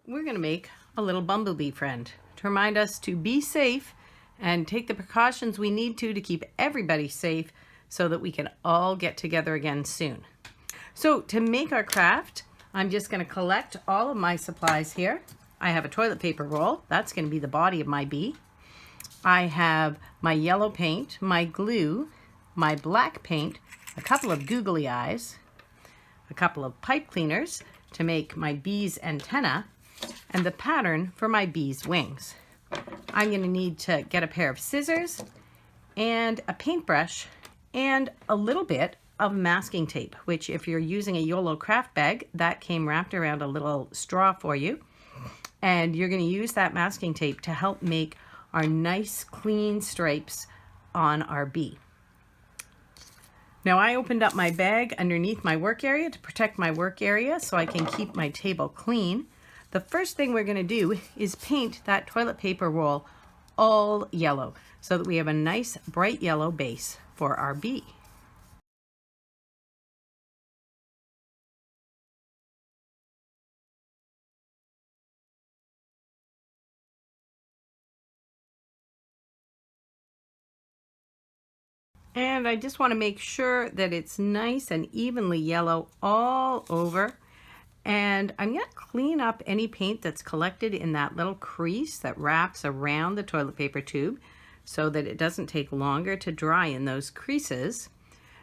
we're going to make a little bumblebee friend to remind us to be safe and take the precautions we need to keep everybody safe so that we can all get together again soon. So to make our craft, I'm just going to collect all of my supplies here. I have a toilet paper roll. That's going to be the body of my bee. I have my yellow paint, my glue, my black paint, a couple of googly eyes, a couple of pipe cleaners to make my bee's antenna, and the pattern for my bee's wings. I'm going to need to get a pair of scissors and a paintbrush and a little bit of masking tape, which if you're using a YOLO craft bag, that came wrapped around a little straw for you. And you're going to use that masking tape to help make our nice clean stripes on our bee. Now I opened up my bag underneath my work area to protect my work area so I can keep my table clean. The first thing we're going to do is paint that toilet paper roll all yellow so that we have a nice bright yellow base for our bee. And I just want to make sure that it's nice and evenly yellow all over. And I'm going to clean up any paint that's collected in that little crease that wraps around the toilet paper tube so that it doesn't take longer to dry in those creases.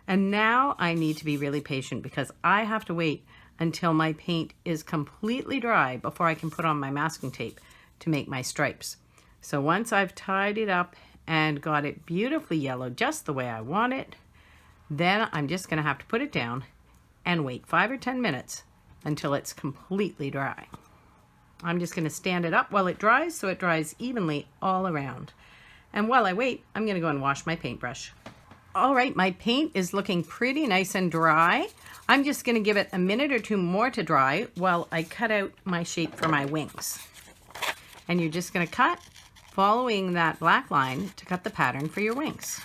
And now I need to be really patient because I have to wait until my paint is completely dry before I can put on my masking tape to make my stripes. So once I've tied it up and got it beautifully yellow just the way I want it, then I'm just going to have to put it down and wait 5 or 10 minutes until it's completely dry. I'm just going to stand it up while it dries so it dries evenly all around. And while I wait, I'm going to go and wash my paintbrush. All right, my paint is looking pretty nice and dry. I'm just going to give it a minute or two more to dry while I cut out my shape for my wings. And you're just going to cut following that black line to cut the pattern for your wings.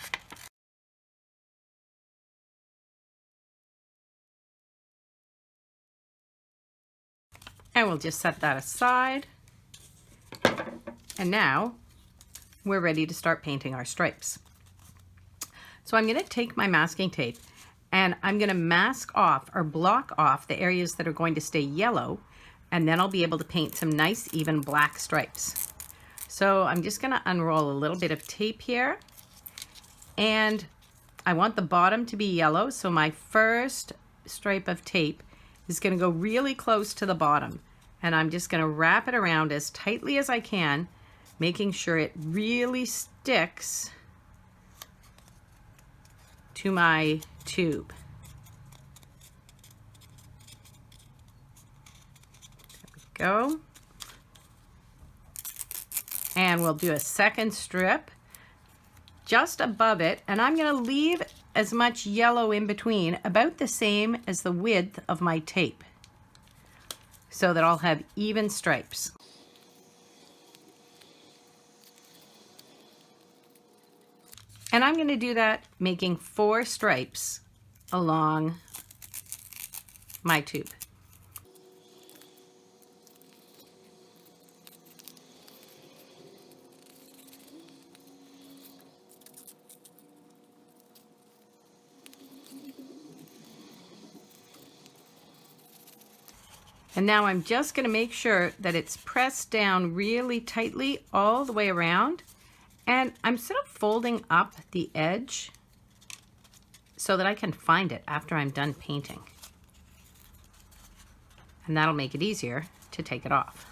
And we'll just set that aside. And now we're ready to start painting our stripes. So I'm going to take my masking tape and I'm going to mask off or block off the areas that are going to stay yellow, and then I'll be able to paint some nice even black stripes. So I'm just going to unroll a little bit of tape here, and I want the bottom to be yellow, so my first stripe of tape is going to go really close to the bottom, and I'm just going to wrap it around as tightly as I can, making sure it really sticks to my tube. There we go. And we'll do a second strip just above it, and I'm going to leave as much yellow in between, about the same as the width of my tape, so that I'll have even stripes. And I'm going to do that making 4 stripes along my tube. And now I'm just going to make sure that it's pressed down really tightly all the way around. And I'm sort of folding up the edge so that I can find it after I'm done painting. And that'll make it easier to take it off.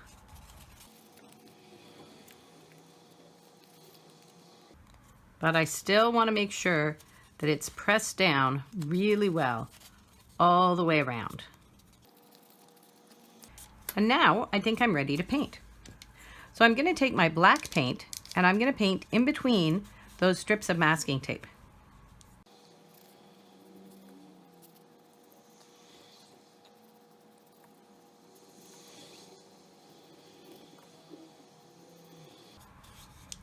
But I still want to make sure that it's pressed down really well all the way around. And now I think I'm ready to paint. So I'm going to take my black paint and I'm going to paint in between those strips of masking tape.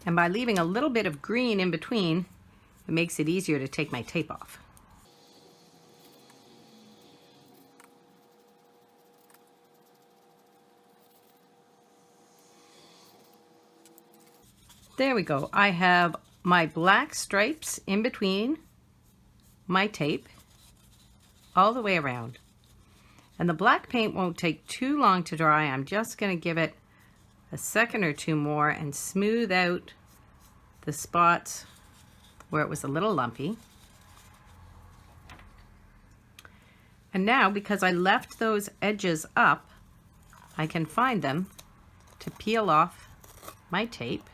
And by leaving a little bit of green in between, it makes it easier to take my tape off. There we go. I have my black stripes in between my tape all the way around. And the black paint won't take too long to dry. I'm just going to give it a second or two more and smooth out the spots where it was a little lumpy. And now, because I left those edges up, I can find them to peel off my tape.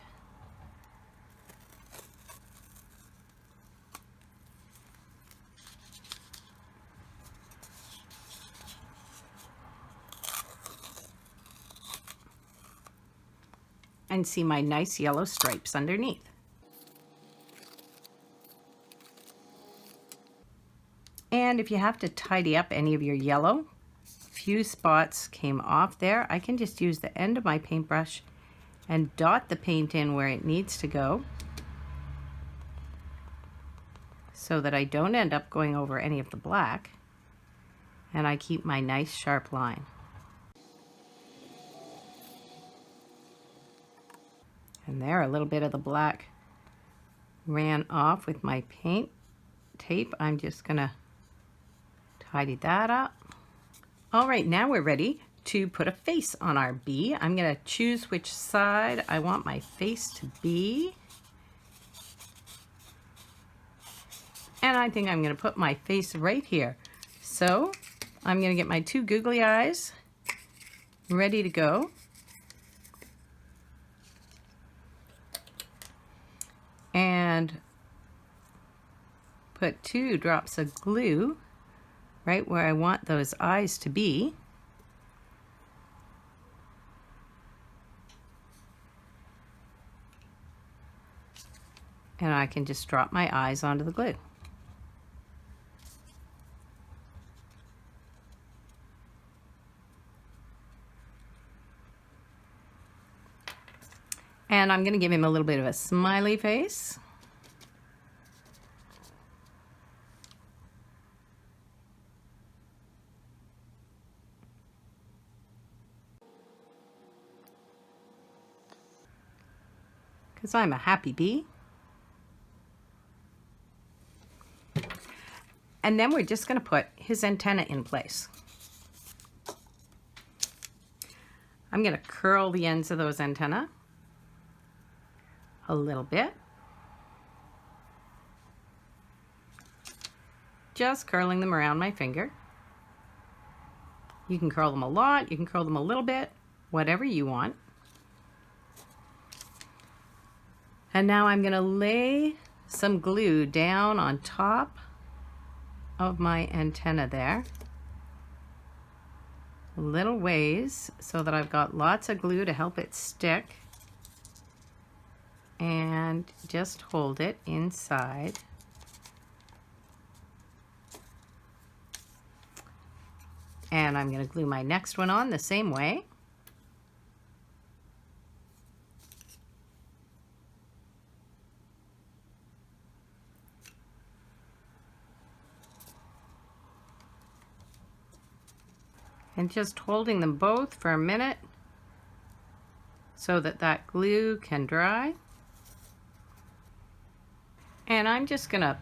And see my nice yellow stripes underneath. And if you have to tidy up any of your yellow, few spots came off there, I can just use the end of my paintbrush and dot the paint in where it needs to go so that I don't end up going over any of the black, and I keep my nice sharp line. And there, a little bit of the black ran off with my paint tape. I'm just gonna tidy that up. All right, now we're ready to put a face on our bee. I'm gonna choose which side I want my face to be. And I think I'm gonna put my face right here. So I'm gonna get my two googly eyes ready to go. And put 2 drops of glue right where I want those eyes to be. And I can just drop my eyes onto the glue. And I'm going to give him a little bit of a smiley face. Because I'm a happy bee. And then we're just going to put his antenna in place. I'm going to curl the ends of those antennae a little bit. Just curling them around my finger. You can curl them a lot, you can curl them a little bit, whatever you want. And now I'm going to lay some glue down on top of my antenna there, a little ways, so that I've got lots of glue to help it stick, and just hold it inside. And I'm going to glue my next one on the same way. And just holding them both for a minute so that that glue can dry. And I'm just gonna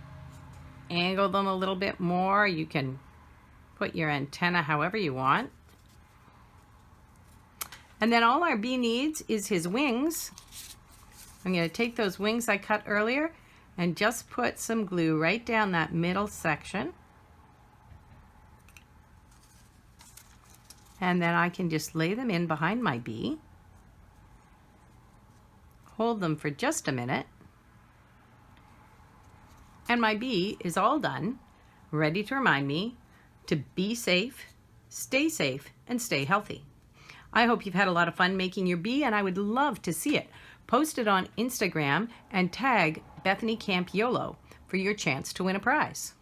angle them a little bit more. You can put your antenna however you want. And then all our bee needs is his wings. I'm gonna take those wings I cut earlier and just put some glue right down that middle section. And then I can just lay them in behind my bee. Hold them for just a minute. And my bee is all done, ready to remind me to be safe, and stay healthy. I hope you've had a lot of fun making your bee, and I would love to see it. Post it on Instagram and tag Bethany Camp YOLO for your chance to win a prize.